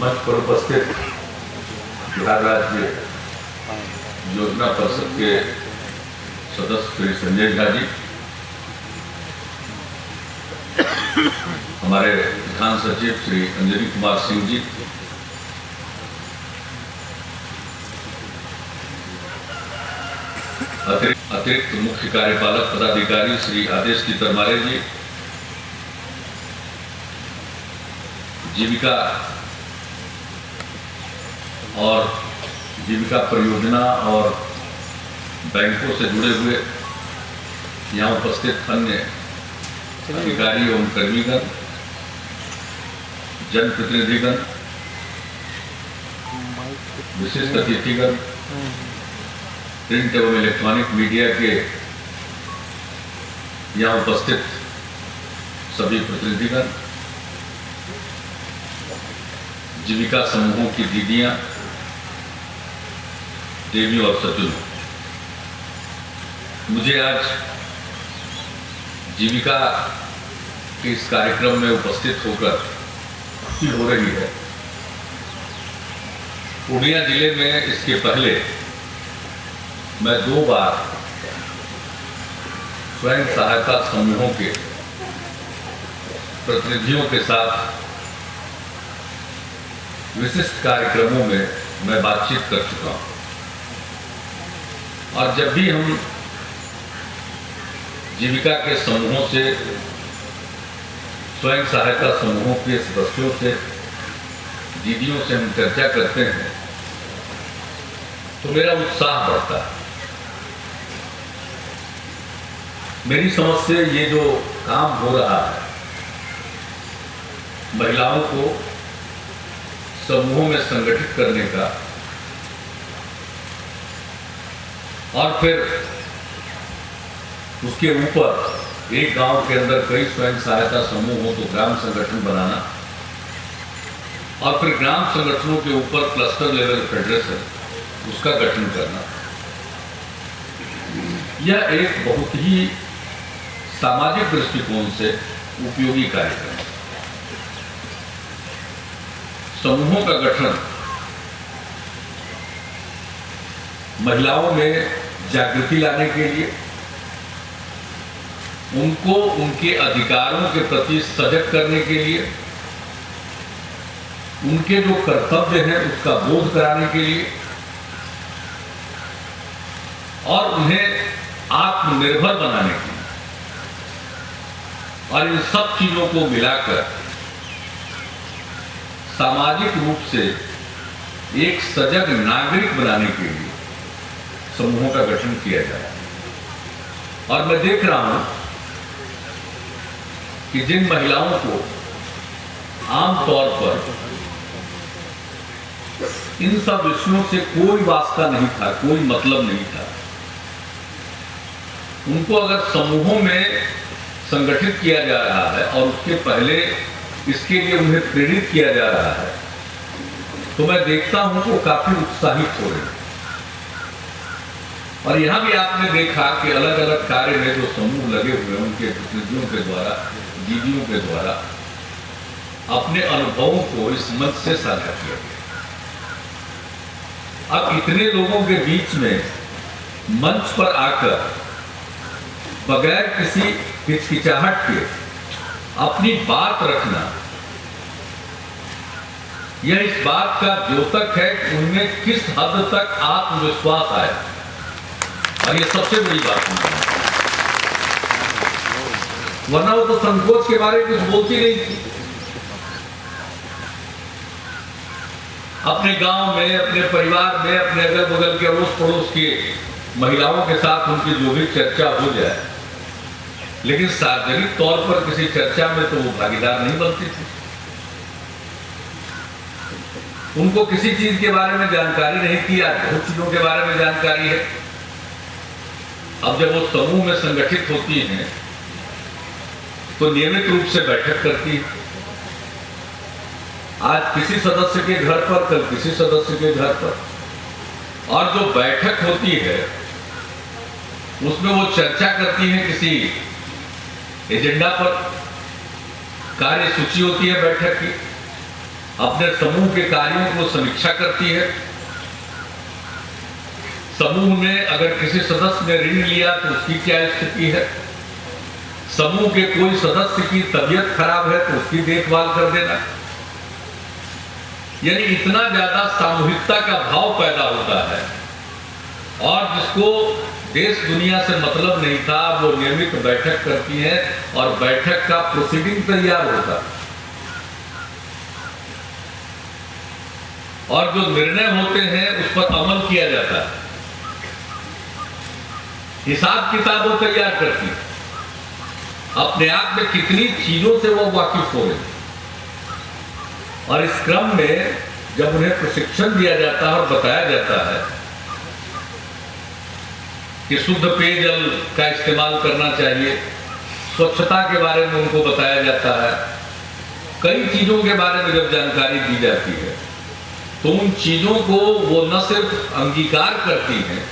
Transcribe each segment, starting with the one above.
मंच पर उपस्थित बिहार राज्य योजना परिषद के सदस्य श्री संजय झा जी, हमारे प्रधान सचिव श्री अंजनी कुमार सिंह जी, अतिरिक्त मुख्य कार्यपालक पदाधिकारी श्री आदेश की तरमारे जी, जीविका और जीविका परियोजना और बैंकों से जुड़े हुए यहाँ उपस्थित अन्य अधिकारी एवं कर्मीगण, जनप्रतिनिधिगण, विशिष्ट अतिथिगण, प्रिंट एवं इलेक्ट्रॉनिक मीडिया के यहाँ उपस्थित सभी प्रतिनिधिगण, जीविका समूहों की दीदियां, देवी और सचुल, मुझे आज जीविका के इस कार्यक्रम में उपस्थित होकर खुशी हो रही है। पूर्णिया जिले में इसके पहले मैं 2 बार स्वयं सहायता समूहों के प्रतिनिधियों के साथ विशिष्ट कार्यक्रमों में मैं बातचीत कर चुका हूं, और जब भी हम जीविका के समूहों से, स्वयं सहायता समूहों के सदस्यों से, दीदियों से हम चर्चा करते हैं तो मेरा उत्साह बढ़ता है। मेरी समझ से ये जो काम हो रहा है, महिलाओं को समूहों में संगठित करने का और फिर उसके ऊपर एक गांव के अंदर कई स्वयं सहायता समूह हो तो ग्राम संगठन बनाना, और फिर ग्राम संगठनों के ऊपर क्लस्टर लेवल फेडरेशन उसका गठन करना, यह एक बहुत ही सामाजिक दृष्टिकोण से उपयोगी कार्यक्रम है। समूहों का गठन महिलाओं में जागृति लाने के लिए, उनको उनके अधिकारों के प्रति सजग करने के लिए, उनके जो कर्तव्य हैं उसका बोध कराने के लिए, और उन्हें आत्मनिर्भर बनाने के लिए, और इन सब चीजों को मिलाकर सामाजिक रूप से एक सजग नागरिक बनाने के लिए समूहों का गठन किया जाए। और मैं देख रहा हूं कि जिन महिलाओं को आमतौर पर इन सब विषयों से कोई वास्ता नहीं था, कोई मतलब नहीं था, उनको अगर समूहों में संगठित किया जा रहा है और उसके पहले इसके लिए उन्हें प्रेरित किया जा रहा है, तो मैं देखता हूं कि वो काफी उत्साहित हो रहे हैं। और यहां भी आपने देखा कि अलग अलग कार्य में जो समूह लगे हुए हैं, उनके प्रतिनिधियों के द्वारा, दीदियों के द्वारा अपने अनुभवों को इस मंच से साझा किया गया। अब इतने लोगों के बीच में मंच पर आकर बगैर किसी हिचकिचाहट के अपनी बात रखना, यह इस बात का द्योतक है कि उनमें किस हद तक आत्मविश्वास आया, और यह सबसे बड़ी बात है। वरना वो तो संकोच के बारे में कुछ बोलती नहीं थी। अपने गांव में, अपने परिवार में, अपने अगल बगल के अड़ोस पड़ोस के महिलाओं के साथ उनकी जो भी चर्चा हो जाए, लेकिन सार्वजनिक तौर पर किसी चर्चा में तो वो भागीदार नहीं बनती थी। उनको किसी चीज के बारे में जानकारी नहीं थी, आज बहुत चीजों के बारे में जानकारी है। अब जब वो समूह में संगठित होती हैं तो नियमित रूप से बैठक करती है। आज किसी सदस्य के घर पर, कल किसी सदस्य के घर पर, और जो बैठक होती है उसमें वो चर्चा करती है किसी एजेंडा पर, कार्य सूची होती है बैठक की, अपने समूह के कार्यों को समीक्षा करती है। समूह में अगर किसी सदस्य ने ऋण लिया तो उसकी क्या स्थिति है, समूह के कोई सदस्य की तबीयत खराब है तो उसकी देखभाल कर देना। यानी इतना ज्यादा सामूहिकता का भाव पैदा होता है, और जिसको देश दुनिया से मतलब नहीं था वो नियमित बैठक करती है और बैठक का प्रोसीडिंग तैयार होता है, और जो निर्णय होते हैं उस पर अमल किया जाता है। हिसाब किताब वो तैयार करती है, अपने आप में कितनी चीजों से वो वाकिफ हो गए, और इस क्रम में जब उन्हें प्रशिक्षण दिया जाता है और बताया जाता है कि शुद्ध पेयजल का इस्तेमाल करना चाहिए, स्वच्छता के बारे में उनको बताया जाता है, कई चीजों के बारे में जब जानकारी दी जाती है तो उन चीजों को वो न सिर्फ अंगीकार करती हैं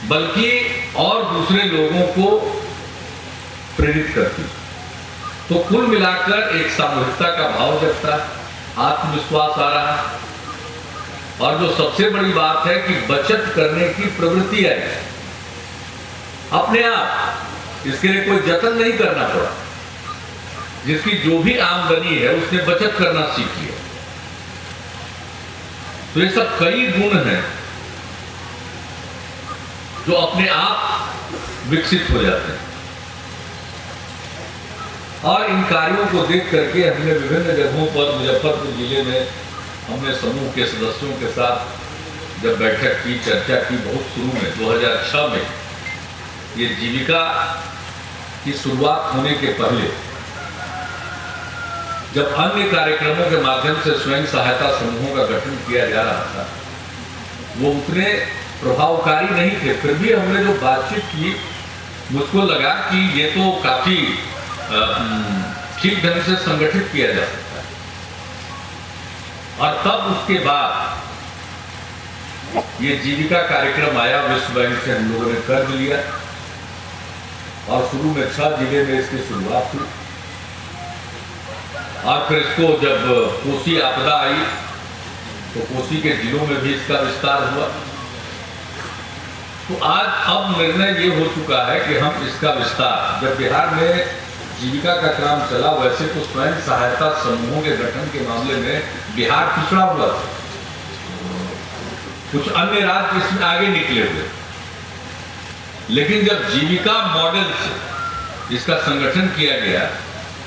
बल्कि और दूसरे लोगों को प्रेरित करती है। तो कुल मिलाकर एक सामूहिकता का भाव जगता है, आत्मविश्वास आ रहा है, और जो सबसे बड़ी बात है कि बचत करने की प्रवृत्ति आई अपने आप, इसके लिए कोई जतन नहीं करना पड़ा। जिसकी जो भी आमदनी है उसने बचत करना सीख लिया। तो ये सब कई गुण हैं जो अपने आप विकसित हो जाते हैं, और इन कार्यों को देख करके हमने विभिन्न जगहों पर मुजफ्फरपुर जिले में हमने समूह के सदस्यों के साथ जब बैठक की, चर्चा की, बहुत शुरू में 2006 में, ये जीविका की शुरुआत होने के पहले, जब अन्य कार्यक्रमों के माध्यम से स्वयं सहायता समूहों का गठन किया जा रहा था, वो उतने प्रभावकारी नहीं थे। फिर भी हमने जो बातचीत की, मुझको लगा कि ये तो काफी ठीक ढंग से संगठित किया जा सकता है। और तब उसके बाद ये जीविका कार्यक्रम आया, विश्व बैंक से हम लोगों ने कर्ज लिया, और शुरू में 6 जिले में इसकी शुरुआत हुई, और फिर इसको जब कोसी आपदा आई तो कोसी के जिलों में भी इसका विस्तार हुआ। तो आज अब निर्णय ये हो चुका है कि हम इसका विस्तार, जब बिहार में जीविका का काम चला, वैसे तो स्वयं सहायता समूहों के गठन के मामले में बिहार पिछड़ा हुआ था, कुछ अन्य राज्य इसमें आगे निकले हुए, लेकिन जब जीविका मॉडल से इसका संगठन किया गया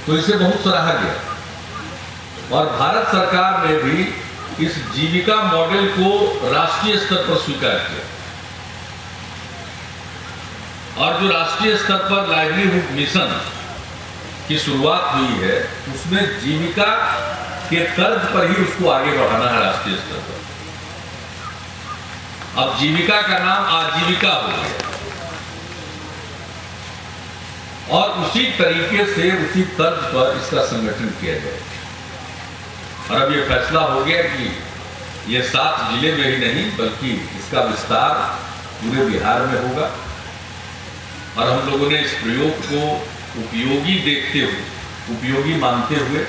तो इसे बहुत सराहा गया, और भारत सरकार ने भी इस जीविका मॉडल को राष्ट्रीय स्तर पर स्वीकार किया, और जो राष्ट्रीय स्तर पर लाइवलीहुड मिशन की शुरुआत हुई है, उसमें जीविका के तर्ज पर ही उसको आगे बढ़ाना है राष्ट्रीय स्तर पर। अब जीविका का नाम आजीविका हो गया, और उसी तरीके से, उसी तर्ज पर इसका संगठन किया जाए। और अब ये फैसला हो गया कि ये 7 जिले में ही नहीं बल्कि इसका विस्तार पूरे बिहार में होगा, और हम लोगों ने इस प्रयोग को उपयोगी देखते हुए, उपयोगी मानते हुए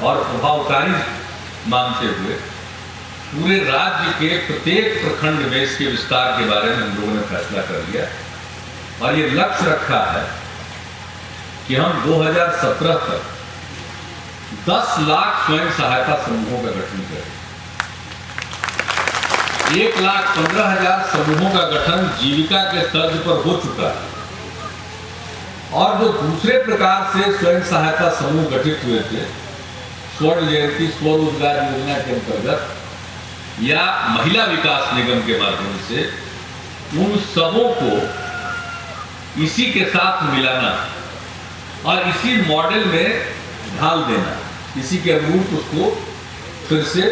और प्रभावकारी मानते हुए पूरे राज्य के प्रत्येक प्रखंड में इसके विस्तार के बारे में हम लोगों ने फैसला कर लिया, और ये लक्ष्य रखा है कि हम 2017 तक 10 लाख स्वयं सहायता समूहों का गठन करें। 1,15,000 समूहों का गठन जीविका के तर्ज पर हो चुका है, और जो दूसरे प्रकार से स्वयं सहायता समूह गठित हुए थे, स्वर्ण जयंती स्वरोजगार योजना के अंतर्गत या महिला विकास निगम के माध्यम से, उन सबों को इसी के साथ मिलाना और इसी मॉडल में ढाल देना, इसी के अनुरूप उसको फिर से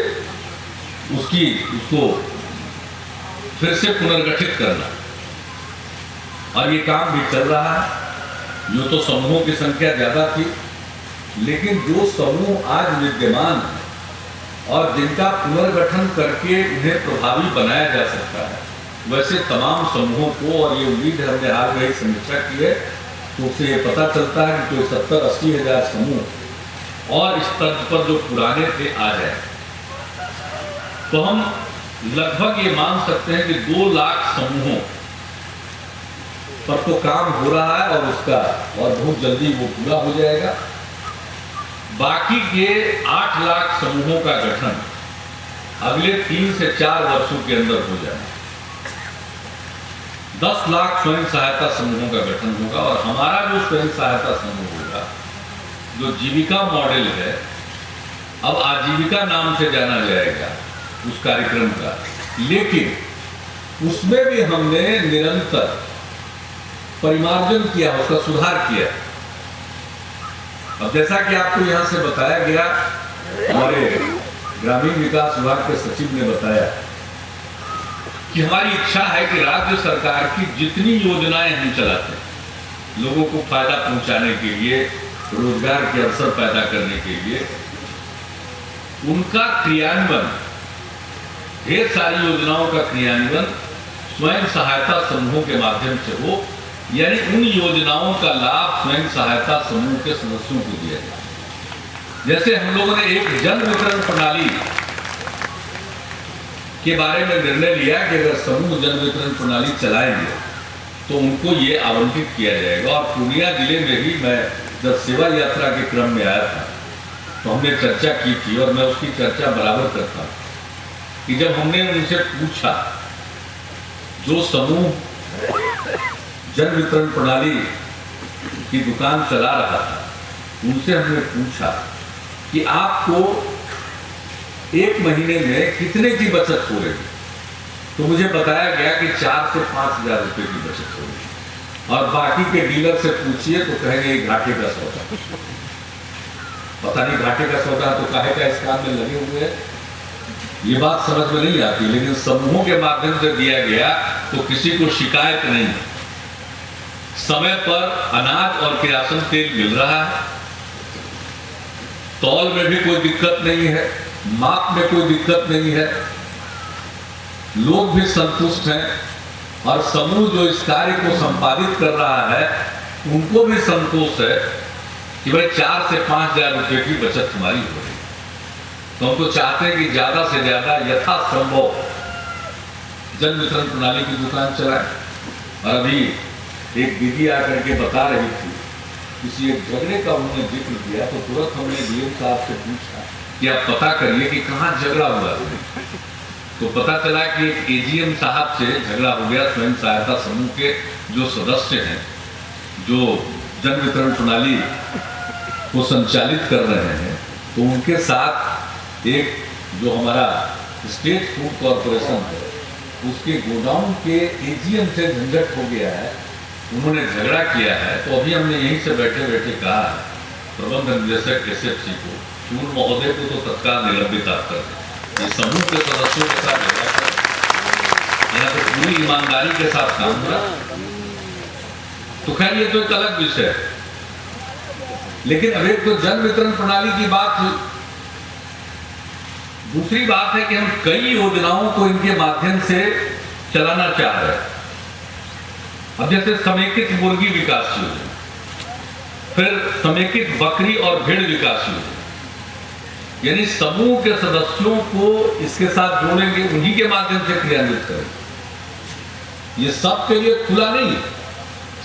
उसको फिर से पुनर्गठित करना, और ये काम भी चल रहा है। यूँ तो समूहों की संख्या ज्यादा थी, लेकिन जो समूह आज विद्यमान है और जिनका पुनर्गठन करके उन्हें प्रभावी बनाया जा सकता है, वैसे तमाम समूहों को, और ये उम्मीद है, हमने हाल में एक समीक्षा की है तो उससे ये पता चलता है कि जो 70-80 हज़ार समूह और इस तर्ज पर जो पुराने थे आ जाए, तो हम लगभग ये मान सकते हैं कि 2 लाख समूहों पर तो काम हो रहा है और उसका और बहुत जल्दी वो पूरा हो जाएगा। बाकी के 8 लाख समूहों का गठन अगले 3 से 4 वर्षों के अंदर हो जाएगा। 10 लाख स्वयं सहायता समूहों का गठन होगा और हमारा जो स्वयं सहायता समूह होगा, जो जीविका मॉडल है, अब आजीविका नाम से जाना जाएगा उस कार्यक्रम का, लेकिन उसमें भी हमने निरंतर परिमार्जन किया, उसका सुधार किया। अब जैसा कि आपको यहां से बताया गया, हमारे ग्रामीण विकास विभाग के सचिव ने बताया कि हमारी इच्छा है कि राज्य सरकार की जितनी योजनाएं हम चलाते हैं, लोगों को फायदा पहुंचाने के लिए, रोजगार के अवसर पैदा करने के लिए, उनका क्रियान्वयन, ढेर सारी योजनाओं का क्रियान्वयन स्वयं सहायता समूहों के माध्यम से हो, यानी उन योजनाओं का लाभ स्वयं सहायता समूह के सदस्यों को दिया जाए। जैसे हम लोगों ने एक जन वितरण प्रणाली के बारे में निर्णय लिया कि अगर समूह जन वितरण प्रणाली चलाएंगे तो उनको ये आवंटित किया जाएगा। और पूर्णिया जिले में भी मैं जब सेवा यात्रा के क्रम में आया था तो हमने चर्चा की थी, और मैं उसकी चर्चा बराबर करता हूं कि जब हमने उनसे पूछा, जो समूह जन वितरण प्रणाली की दुकान चला रहा था, उनसे हमने पूछा कि आपको एक महीने में कितने की बचत हो रही, तो मुझे बताया गया कि 4 से 5 हजार रुपए की बचत हो रही। और बाकी के डीलर से पूछिए तो कहेंगे घाटे का सौदा। पता नहीं घाटे का सौदा तो काहे का इस काम में लगे हुए हैं, ये बात समझ में नहीं आती। लेकिन समूहों के माध्यम से दिया गया तो किसी को शिकायत नहीं, समय पर अनाज और किरासन तेल मिल रहा है, तौल में भी कोई दिक्कत नहीं है, माप में कोई दिक्कत नहीं है, लोग भी संतुष्ट हैं, और समूह जो इस कार्य को संपादित कर रहा है उनको भी संतोष है कि भाई 4 से 5 हजार रुपए की बचत हमारी हो रही है। तो हम तो चाहते हैं कि ज्यादा से ज्यादा यथासंभव जन वितरण प्रणाली की दुकान चलाए। और अभी एक दीदी आकर के बता रही थी, किसी एक झगड़े का उन्होंने जिक्र किया, तो तुरंत हमने डीएम साहब से पूछा कि आप पता करिए कि कहाँ झगड़ा हुआ है। तो पता चला कि एक एजीएम साहब से झगड़ा हो गया। स्वयं सहायता समूह के जो सदस्य हैं, जो जन वितरण प्रणाली को संचालित कर रहे हैं, तो उनके साथ एक जो हमारा स्टेट फूड कॉरपोरेशन है, उसके गोडाउन के एजीएम से झंझट हो गया है, उन्होंने झगड़ा किया है। तो अभी हमने यहीं से बैठे बैठे कहा प्रबंध निदेशक एसएफसी को कि उन महोदय को तो तत्काल निलंबित आप कर दें। ये समूह के सदस्यों के साथ झगड़ा कर, यहाँ पे पूरी ईमानदारी के साथ काम हुआ। तो खैर ये तो एक अलग विषय है, लेकिन अब एक तो जन वितरण प्रणाली की बात हुई, दूसरी बात है कि हम कई योजनाओं को इनके माध्यम से चलाना चाह रहे हैं। अब जैसे समेकित मुर्गी विकास योजना, फिर समेकित बकरी और भेड़ विकास योजना, यानी समूह के सदस्यों को इसके साथ जोड़ेंगे, उन्हीं के माध्यम से क्रियान्वित करेंगे। ये सबके लिए खुला नहीं,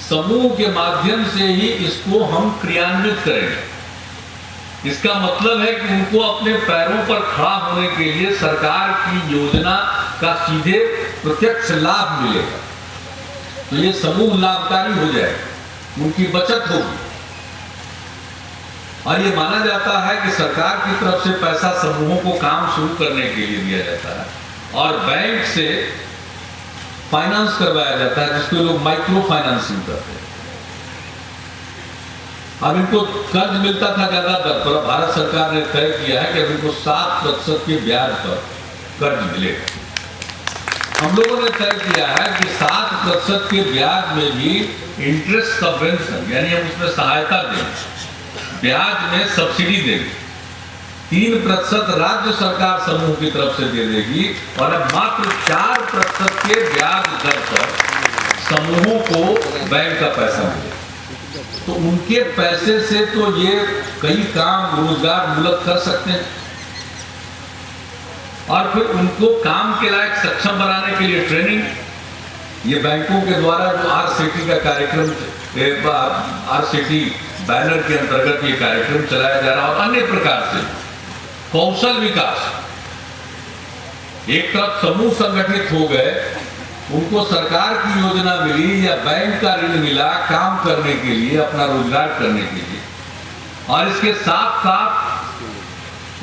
समूह के माध्यम से ही इसको हम क्रियान्वित करेंगे। इसका मतलब है कि उनको अपने पैरों पर खड़ा होने के लिए सरकार की योजना का सीधे प्रत्यक्ष लाभ मिलेगा। तो ये समूह लाभकारी हो जाएगा, उनकी बचत होगी। और ये माना जाता है कि सरकार की तरफ से पैसा समूहों को काम शुरू करने के लिए दिया जाता है, और बैंक से फाइनेंस करवाया जाता है, जिसको लोग माइक्रो फाइनेंसिंग करते हैं। अब इनको कर्ज मिलता था ज्यादा दर पर, भारत सरकार ने तय किया है कि अब इनको 7% के ब्याज पर कर्ज मिलेगा। हम लोगों ने तय किया है कि 7% के ब्याज में भी इंटरेस्ट सबवेंशन, यानी हम उसमें सहायता देंगे, ब्याज में सब्सिडी देंगे। 3% राज्य सरकार समूह की तरफ से दे देगी, और अब मात्र 4% के ब्याज दर पर समूहों को बैंक का पैसा मिलेगा। तो उनके पैसे से तो ये कई काम रोजगार मूलक कर सकते हैं और फिर उनको काम के लायक सक्षम बनाने के लिए ट्रेनिंग, ये बैंकों के द्वारा जो RCT का कार्यक्रम, RCT बैनर के अंतर्गत ये कार्यक्रम चलाया जा रहा है और अन्य प्रकार से कौशल विकास। एक तरफ समूह संगठित हो गए, उनको सरकार की योजना मिली या बैंक का ऋण मिला काम करने के लिए, अपना रोजगार करने के लिए, और इसके साथ साथ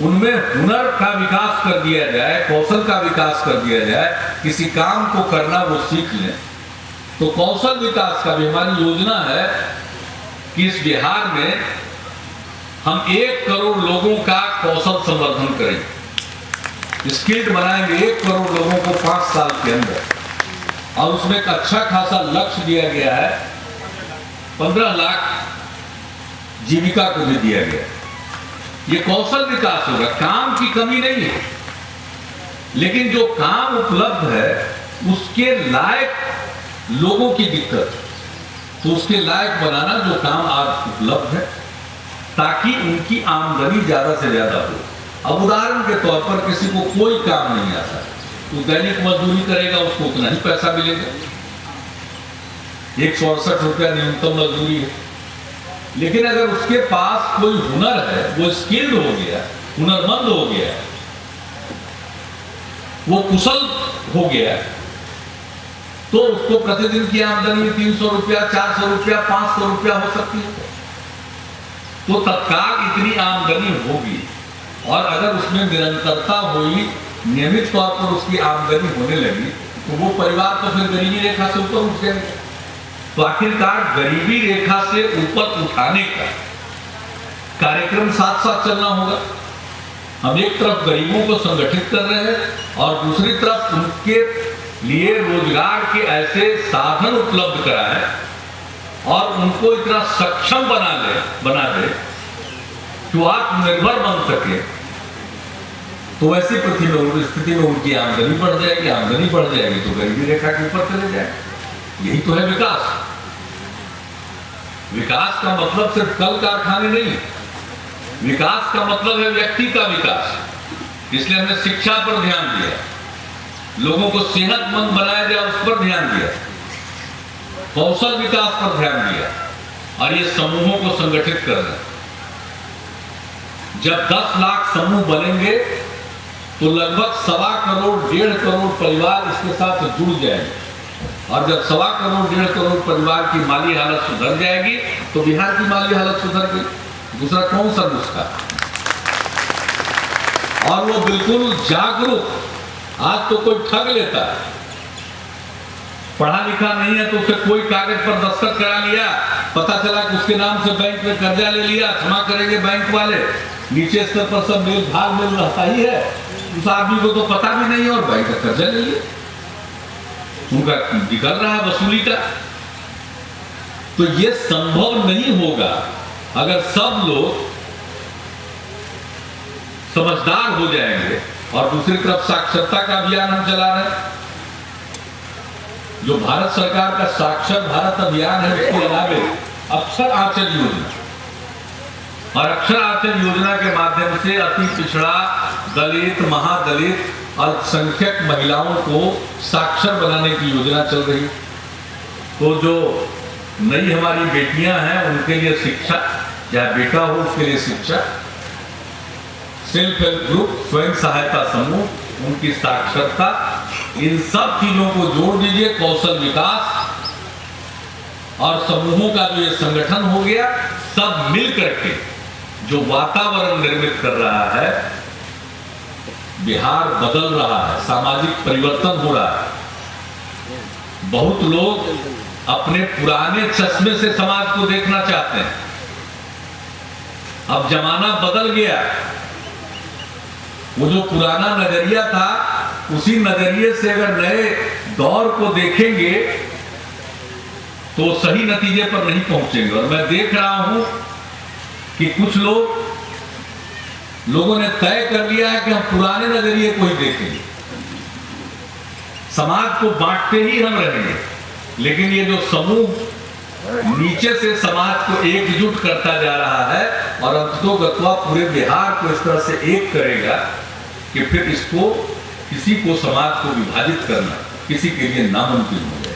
उनमें हुनर का विकास कर दिया जाए, कौशल का विकास कर दिया जाए, किसी काम को करना वो सीख लें। तो कौशल विकास का भी हमारी योजना है कि इस बिहार में हम 1 करोड़ लोगों का कौशल संवर्धन करें, स्किल्ड बनाएंगे 1 करोड़ लोगों को 5 साल के अंदर, और उसमें एक अच्छा खासा लक्ष्य दिया गया है, 15 लाख जीविका को भी दिया गया है। ये कौशल विकास होगा, काम की कमी नहीं है, लेकिन जो काम उपलब्ध है उसके लायक लोगों की दिक्कत, तो उसके लायक बनाना जो काम आज उपलब्ध है ताकि उनकी आमदनी ज्यादा से ज्यादा हो। अब उदाहरण के तौर पर किसी को कोई काम नहीं आता, तो दैनिक मजदूरी करेगा, उसको उतना ही पैसा मिलेगा, 168 रुपया न्यूनतम मजदूरी है। लेकिन अगर उसके पास कोई हुनर है, वो स्किल्ड हो गया, हुनरमंद हो गया, वो कुशल हो गया, तो उसको प्रतिदिन की आमदनी 300 रुपया, 400 रुपया, 500 रुपया हो सकती है। तो तत्काल इतनी आमदनी होगी, और अगर उसमें निरंतरता हुई, नियमित तौर पर उसकी आमदनी होने लगी, तो वो परिवार तो फिर गरीबी रेखा से ऊपर उठ जाएगा। तो आखिरकार गरीबी रेखा से ऊपर उठाने का कार्यक्रम साथ साथ चलना होगा। हम एक तरफ गरीबों को संगठित कर रहे हैं और दूसरी तरफ उनके लिए रोजगार के ऐसे साधन उपलब्ध कराएं और उनको इतना सक्षम बना दे कि आत्मनिर्भर बन सके। तो ऐसी स्थिति में उनकी आमदनी बढ़ जाएगी, आमदनी बढ़ जाएगी तो गरीबी रेखा के ऊपर चले जाएंगे। यही तो है विकास। विकास का मतलब सिर्फ कल कारखाने नहीं, विकास का मतलब है व्यक्ति का विकास। इसलिए हमने शिक्षा पर ध्यान दिया, लोगों को सेहतमंद बनाया जाए उस पर ध्यान दिया, कौशल विकास पर ध्यान दिया, और ये समूहों को संगठित कर रहे हैं। जब 10 लाख समूह बनेंगे तो लगभग 1.25 करोड़ 1.5 करोड़ परिवार इसके साथ जुड़ जाएंगे, और जब 1.25 करोड़ 1.5 करोड़ परिवार की माली हालत सुधर जाएगी तो बिहार की माली हालत सुधर गई। दूसरा कौन सा नुस्खा? और वो बिल्कुल जागरूक। आज तो कोई ठग लेता है, पढ़ा लिखा नहीं है तो उसे कोई कागज पर दस्तखत करा लिया, पता चला कि उसके नाम से बैंक में कर्जा ले लिया, क्षमा करेंगे बैंक वाले, नीचे स्तर पर सब मेल भाग मिल रहता ही है, उस आदमी को तो पता भी नहीं है और बैंक का कर्जा ले लिया, उनका निकल रहा है वसूली का। तो ये संभव नहीं होगा अगर सब लोग समझदार हो जाएंगे। और दूसरी तरफ साक्षरता का अभियान हम चला रहे हैं, जो भारत सरकार का साक्षर भारत अभियान है, उसके अलावे अक्षर आंचल योजना, और अक्षर आंचल योजना के माध्यम से अति पिछड़ा, दलित, महादलित, अल्पसंख्यक महिलाओं को साक्षर बनाने की योजना चल रही है। तो जो नई हमारी बेटियां हैं उनके लिए शिक्षा, या बेटा हो उसके लिए शिक्षा, सेल्फ हेल्प ग्रुप, स्वयं सहायता समूह, उनकी साक्षरता, इन सब चीजों को जोड़ दीजिए, कौशल विकास और समूहों का जो ये संगठन हो गया, सब मिल करके जो वातावरण निर्मित कर रहा है, बिहार बदल रहा है, सामाजिक परिवर्तन हो रहा है। बहुत लोग अपने पुराने चश्मे से समाज को देखना चाहते हैं। अब जमाना बदल गया, वो जो पुराना नजरिया था उसी नजरिए से अगर नए दौर को देखेंगे तो सही नतीजे पर नहीं पहुंचेंगे। और मैं देख रहा हूं कि कुछ लोगों ने तय कर लिया है कि हम पुराने नजरिए को ही देखेंगे, समाज को बांटते ही हम रहेंगे। लेकिन ये जो समूह नीचे से समाज को एकजुट करता जा रहा है और अंततोगत्वा पूरे बिहार को इस तरह से एक करेगा कि फिर इसको किसी को समाज को विभाजित करना किसी के लिए नामुमकिन होगा।